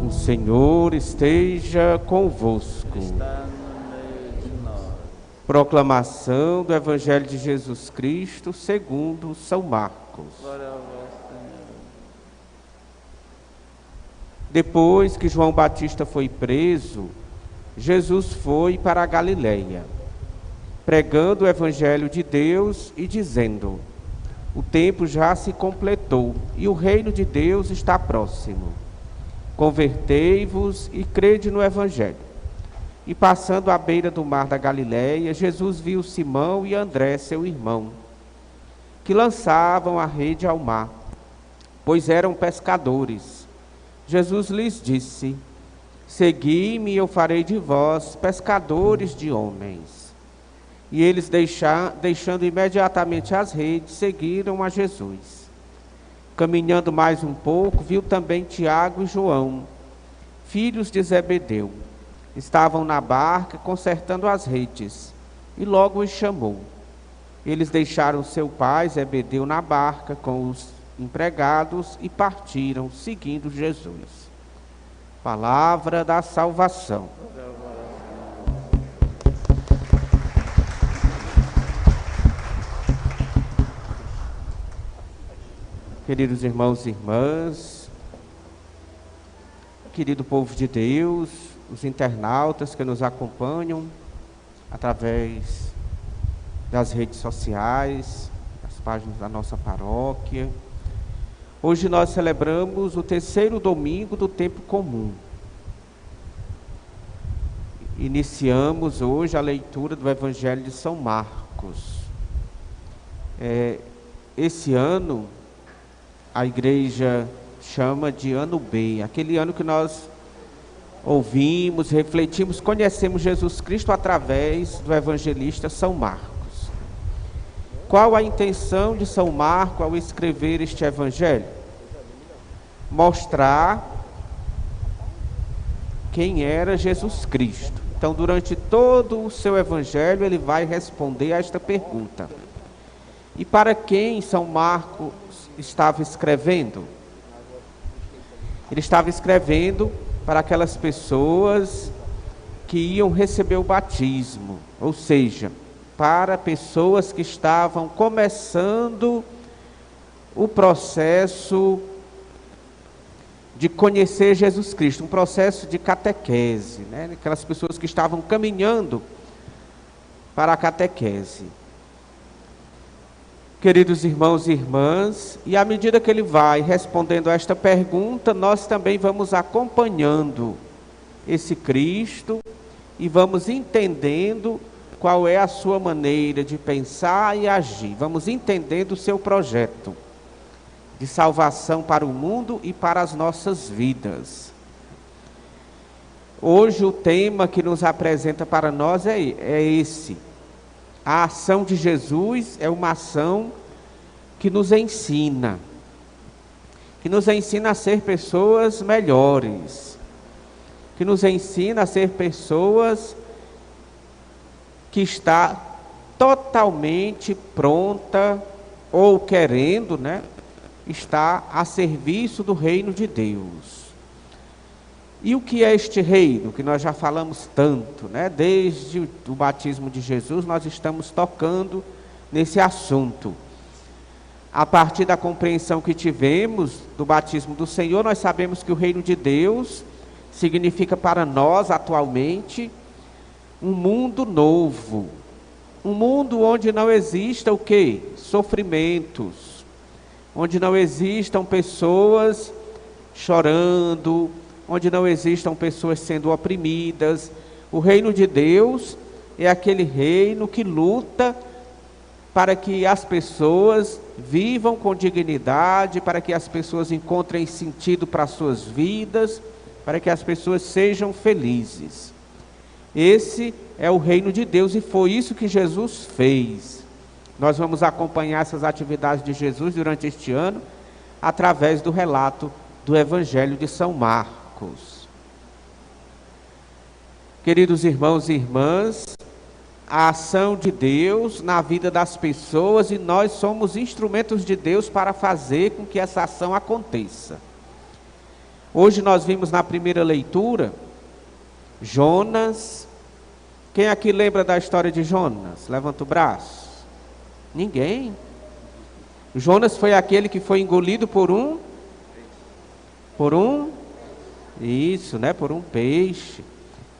O Senhor esteja convosco. Está no meio de nós. Proclamação do Evangelho de Jesus Cristo segundo São Marcos. Glória a vós, Senhor. Depois que João Batista foi preso, Jesus foi para a Galileia, pregando o Evangelho de Deus e dizendo: o tempo já se completou e o reino de Deus está próximo. Convertei-vos e crede no Evangelho. E passando à beira do mar da Galileia, Jesus viu Simão e André, seu irmão, que lançavam a rede ao mar, pois eram pescadores. Jesus lhes disse: segui-me e eu farei de vós pescadores de homens. E eles, deixando imediatamente as redes, seguiram a Jesus. Caminhando mais um pouco, viu também Tiago e João, filhos de Zebedeu. Estavam na barca consertando as redes, e logo os chamou. Eles deixaram seu pai Zebedeu na barca com os empregados e partiram, seguindo Jesus. Palavra da salvação. Queridos irmãos e irmãs, querido povo de Deus, os internautas que nos acompanham através das redes sociais, das páginas da nossa paróquia. Hoje nós celebramos o terceiro domingo do tempo comum. Iniciamos hoje a leitura do Evangelho de São Marcos. Esse ano a igreja chama de ano B, aquele ano que nós ouvimos, refletimos, conhecemos Jesus Cristo através do evangelista São Marcos. Qual a intenção de São Marcos ao escrever este evangelho? Mostrar quem era Jesus Cristo. Então, durante todo o seu evangelho, ele vai responder a esta pergunta. E para quem São Marcos estava escrevendo? Ele estava escrevendo para aquelas pessoas que iam receber o batismo, ou seja, para pessoas que estavam começando o processo de conhecer Jesus Cristo, um processo de catequese, né? Aquelas pessoas que estavam caminhando para a catequese. Queridos irmãos e irmãs, e à medida que ele vai respondendo a esta pergunta, nós também vamos acompanhando esse Cristo e vamos entendendo qual é a sua maneira de pensar e agir. Vamos entendendo o seu projeto de salvação para o mundo e para as nossas vidas. Hoje o tema que nos apresenta para nós é esse. A ação de Jesus é uma ação que nos ensina a ser pessoas melhores, que nos ensina a ser pessoas que está totalmente pronta ou querendo, está a serviço do reino de Deus. E o que é este reino, que nós já falamos tanto, Desde o batismo de Jesus, nós estamos tocando nesse assunto. A partir da compreensão que tivemos do batismo do Senhor, nós sabemos que o reino de Deus significa para nós, atualmente, um mundo novo. Um mundo onde não exista o quê? Sofrimentos. Onde não existam pessoas chorando, onde não existam pessoas sendo oprimidas. O reino de Deus é aquele reino que luta para que as pessoas vivam com dignidade, para que as pessoas encontrem sentido para as suas vidas, para que as pessoas sejam felizes. Esse é o reino de Deus e foi isso que Jesus fez. Nós vamos acompanhar essas atividades de Jesus durante este ano, através do relato do Evangelho de São Marcos. Queridos irmãos e irmãs, a ação de Deus na vida das pessoas, e nós somos instrumentos de Deus para fazer com que essa ação aconteça. Hoje nós vimos na primeira leitura, Jonas. Quem aqui lembra da história de Jonas? Levanta o braço. Ninguém. Jonas foi aquele que foi engolido por um peixe.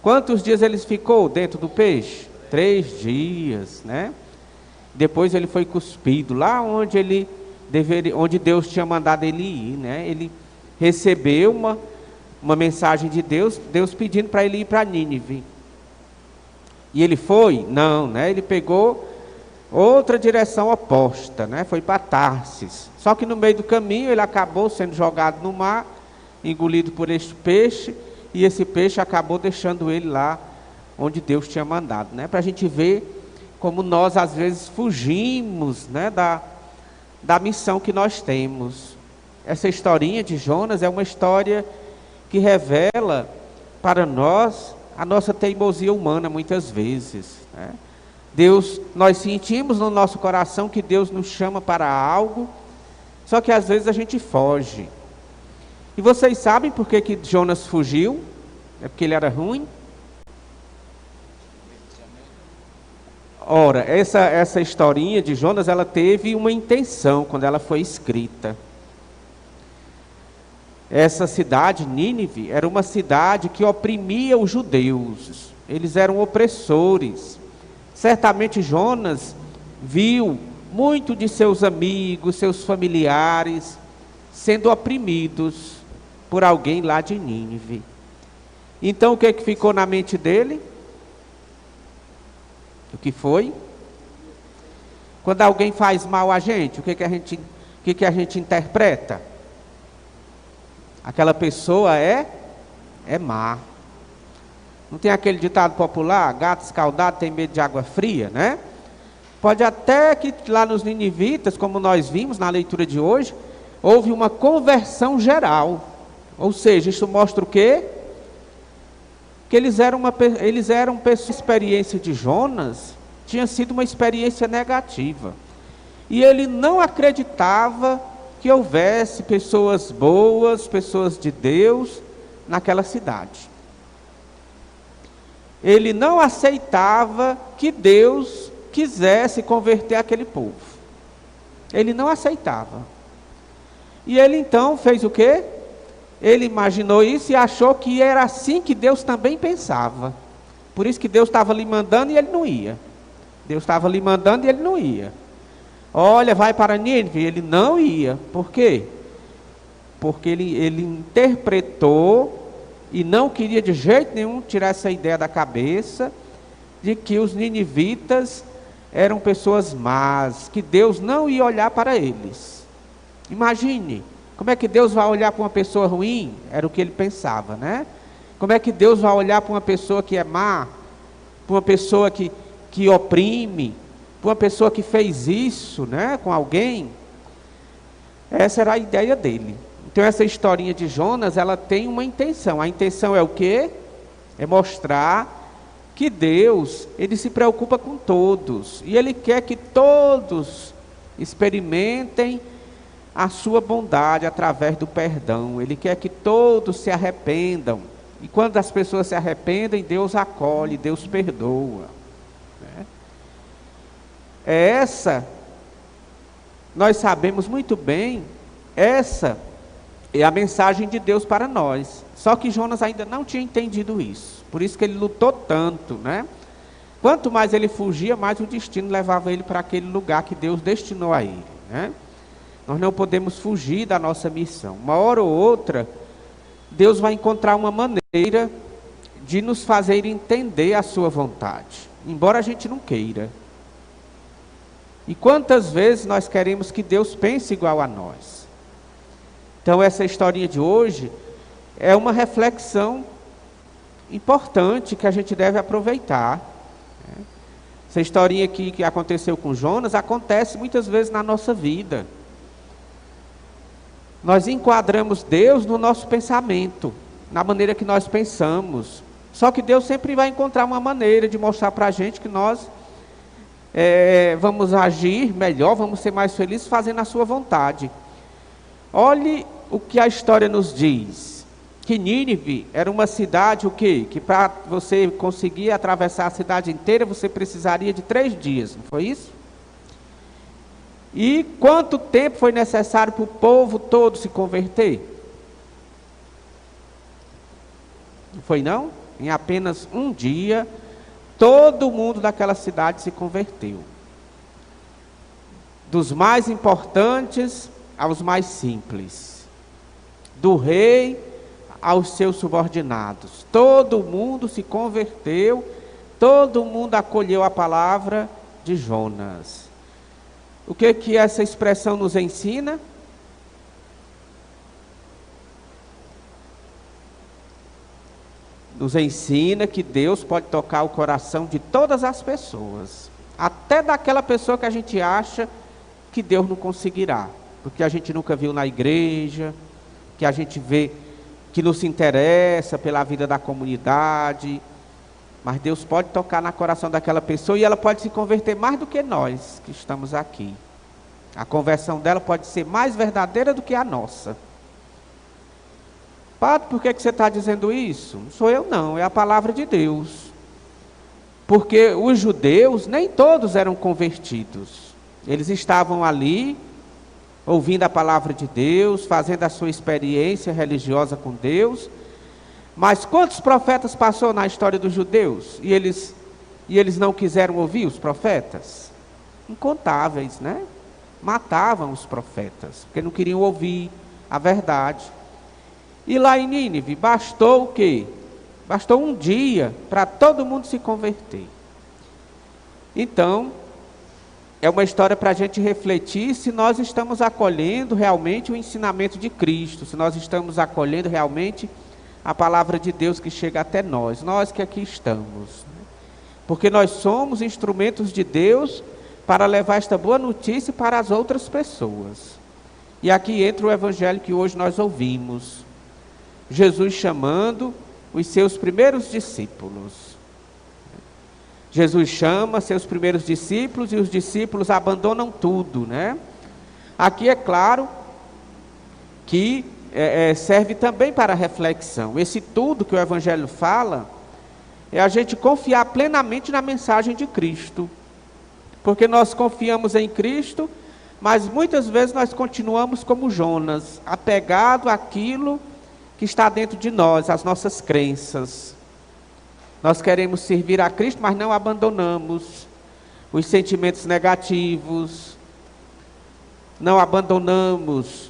Quantos dias ele ficou dentro do peixe? 3 dias, né? Depois ele foi cuspido lá onde onde Deus tinha mandado ele ir, né? Ele recebeu uma mensagem de Deus pedindo para ele ir para Nínive. E ele foi? Não, né? Ele pegou outra direção oposta, né? Foi para Tarsis. Só que no meio do caminho ele acabou sendo jogado no mar, engolido por este peixe, e esse peixe acabou deixando ele lá onde Deus tinha mandado, né? Para a gente ver como nós às vezes fugimos, né, da missão que nós temos. Essa historinha de Jonas é uma história que revela para nós a nossa teimosia humana muitas vezes, né? Nós sentimos no nosso coração que Deus nos chama para algo, só que às vezes a gente foge. E vocês sabem por que Jonas fugiu? É porque ele era ruim? Ora, essa historinha de Jonas, ela teve uma intenção quando ela foi escrita. Essa cidade, Nínive, era uma cidade que oprimia os judeus. Eles eram opressores. Certamente Jonas viu muito de seus amigos, seus familiares, sendo oprimidos por alguém lá de Nínive. Então o que ficou na mente dele? O que foi? Quando alguém faz mal a gente, o que a gente interpreta? Aquela pessoa é má. Não tem aquele ditado popular, gato escaldado tem medo de água fria, né? Pode até que lá nos ninivitas, como nós vimos na leitura de hoje, houve uma conversão geral. Ou seja, isso mostra o quê? Que eles eram pessoas. A experiência de Jonas tinha sido uma experiência negativa. E ele não acreditava que houvesse pessoas boas, pessoas de Deus naquela cidade. Ele não aceitava que Deus quisesse converter aquele povo. Ele não aceitava. E ele então fez o quê? Ele imaginou isso e achou que era assim que Deus também pensava. Por isso que Deus estava lhe mandando e ele não ia. Deus estava lhe mandando e ele não ia. Olha, vai para Nínive, ele não ia. Por quê? Porque ele interpretou e não queria de jeito nenhum tirar essa ideia da cabeça de que os ninivitas eram pessoas más, que Deus não ia olhar para eles. Imagine, como é que Deus vai olhar para uma pessoa ruim? Era o que ele pensava, né? Como é que Deus vai olhar para uma pessoa que é má, para uma pessoa que oprime, para uma pessoa que fez isso, né, com alguém? Essa era a ideia dele. Então essa historinha de Jonas, ela tem uma intenção. A intenção é o quê? É mostrar que Deus, ele se preocupa com todos. E ele quer que todos experimentem a sua bondade através do perdão. Ele quer que todos se arrependam. E quando as pessoas se arrependem, Deus acolhe, Deus perdoa, né? Nós sabemos muito bem, essa é a mensagem de Deus para nós. Só que Jonas ainda não tinha entendido isso. Por isso que ele lutou tanto, né? Quanto mais ele fugia, mais o destino levava ele para aquele lugar que Deus destinou a ele, né? Nós não podemos fugir da nossa missão. Uma hora ou outra, Deus vai encontrar uma maneira de nos fazer entender a sua vontade, embora a gente não queira. E quantas vezes nós queremos que Deus pense igual a nós? Então essa historinha de hoje é uma reflexão importante que a gente deve aproveitar, né? Essa historinha aqui que aconteceu com Jonas, acontece muitas vezes na nossa vida. Nós enquadramos Deus no nosso pensamento, na maneira que nós pensamos. Só que Deus sempre vai encontrar uma maneira de mostrar para a gente que nós vamos agir melhor, vamos ser mais felizes fazendo a sua vontade. Olhe o que a história nos diz. que Nínive era uma cidade o quê? Que para você conseguir atravessar a cidade inteira, você precisaria de 3 dias, não foi isso? E quanto tempo foi necessário para o povo todo se converter? Não foi não? Em apenas um dia, todo mundo daquela cidade se converteu. Dos mais importantes aos mais simples. Do rei aos seus subordinados. Todo mundo se converteu, todo mundo acolheu a palavra de Jonas. O que essa expressão nos ensina? Nos ensina que Deus pode tocar o coração de todas as pessoas, até daquela pessoa que a gente acha que Deus não conseguirá, porque a gente nunca viu na igreja, que a gente vê que não se interessa pela vida da comunidade, mas Deus pode tocar no coração daquela pessoa e ela pode se converter mais do que nós que estamos aqui. A conversão dela pode ser mais verdadeira do que a nossa. Padre, por que você está dizendo isso? Não sou eu não, é a palavra de Deus. Porque os judeus, nem todos eram convertidos. Eles estavam ali, ouvindo a palavra de Deus, fazendo a sua experiência religiosa com Deus. Mas quantos profetas passou na história dos judeus? E eles não quiseram ouvir os profetas? Incontáveis, né? Matavam os profetas, porque não queriam ouvir a verdade. E lá em Nínive, bastou o quê? Bastou um dia para todo mundo se converter. Então, é uma história para a gente refletir se nós estamos acolhendo realmente o ensinamento de Cristo, se nós estamos acolhendo realmente a palavra de Deus que chega até nós que aqui estamos. Porque nós somos instrumentos de Deus para levar esta boa notícia para as outras pessoas. E aqui entra o evangelho que hoje nós ouvimos. Jesus chamando os seus primeiros discípulos. Jesus chama seus primeiros discípulos e os discípulos abandonam tudo, né? Aqui é claro que serve também para reflexão. Esse tudo que o evangelho fala é a gente confiar plenamente na mensagem de Cristo. Porque nós confiamos em Cristo, mas muitas vezes nós continuamos como Jonas, apegado àquilo que está dentro de nós, as nossas crenças. Nós queremos servir a Cristo, mas não abandonamos os sentimentos negativos, não abandonamos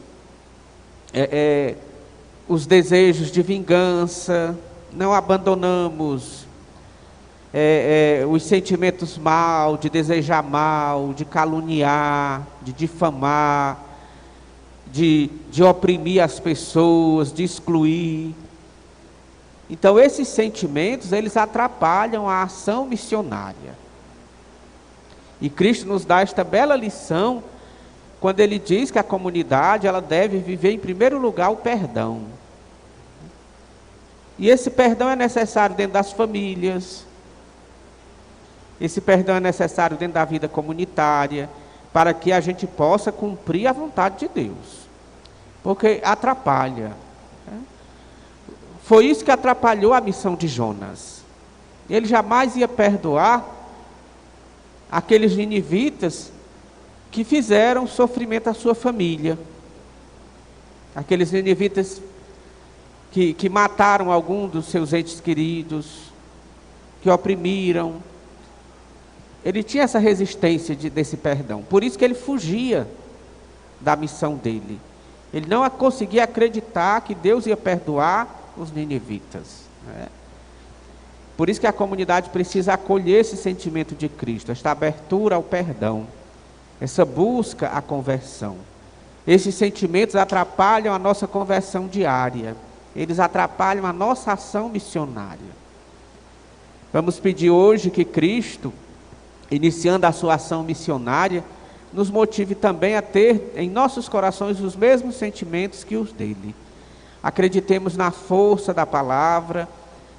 os desejos de vingança, não abandonamos os sentimentos mal, de desejar mal, de caluniar, de difamar, de oprimir as pessoas, de excluir. Então esses sentimentos, eles atrapalham a ação missionária. E Cristo nos dá esta bela lição, quando Ele diz que a comunidade, ela deve viver em primeiro lugar o perdão. E esse perdão é necessário dentro das famílias, esse perdão é necessário dentro da vida comunitária, para que a gente possa cumprir a vontade de Deus. Porque atrapalha. Foi isso que atrapalhou a missão de Jonas. Ele jamais ia perdoar aqueles ninivitas que fizeram sofrimento à sua família. Aqueles ninivitas que mataram algum dos seus entes queridos, que oprimiram. Ele tinha essa resistência desse perdão. Por isso que ele fugia da missão dele. Ele não conseguia acreditar que Deus ia perdoar os ninivitas. Por isso que a comunidade precisa acolher esse sentimento de Cristo, esta abertura ao perdão, essa busca à conversão. Esses sentimentos atrapalham a nossa conversão diária. Eles atrapalham a nossa ação missionária. Vamos pedir hoje que Cristo, iniciando a sua ação missionária, nos motive também a ter em nossos corações os mesmos sentimentos que os dele. Acreditemos na força da palavra,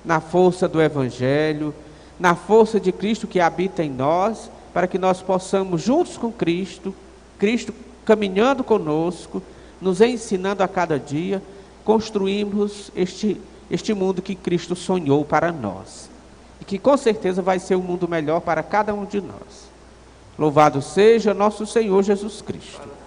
na força do evangelho, na força de Cristo que habita em nós, para que nós possamos, juntos com Cristo, Cristo caminhando conosco, nos ensinando a cada dia, construirmos este mundo que Cristo sonhou para nós. E que com certeza vai ser um mundo melhor para cada um de nós. Louvado seja nosso Senhor Jesus Cristo.